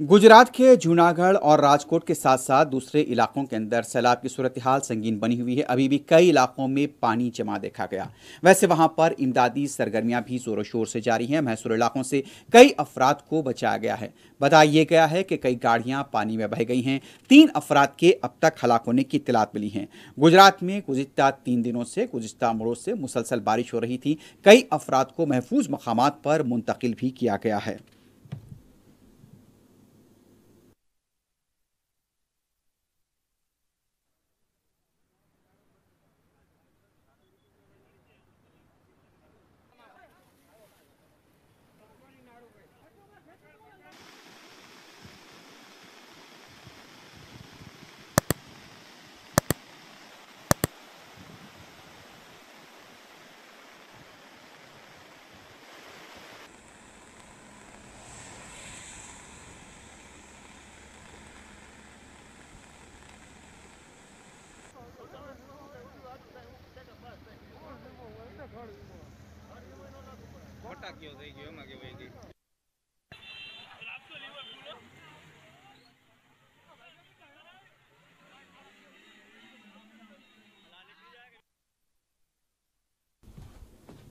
गुजरात के जूनागढ़ और राजकोट के साथ साथ दूसरे इलाकों के अंदर सैलाब की सूरत हाल संगीन बनी हुई है। अभी भी कई इलाकों में पानी जमा देखा गया। वैसे वहां पर इमदादी सरगर्मियां भी जोरों शोर से जारी हैं। महसूर इलाकों से कई अफराद को बचाया गया है। बताया गया है कि कई गाड़ियां पानी में बह गई हैं। 3 अफराद के अब तक हलाक होने की इत्तलात मिली हैं। गुजरात में गुज़िश्ता 3 दिनों से गुज़िश्ता मोड़ों से मुसलसल बारिश हो रही थी। कई अफराद को महफूज मकामात पर मुंतकिल भी किया गया है। ફટાકીઓ થઈ ગયો એમાં કેવાય ગઈ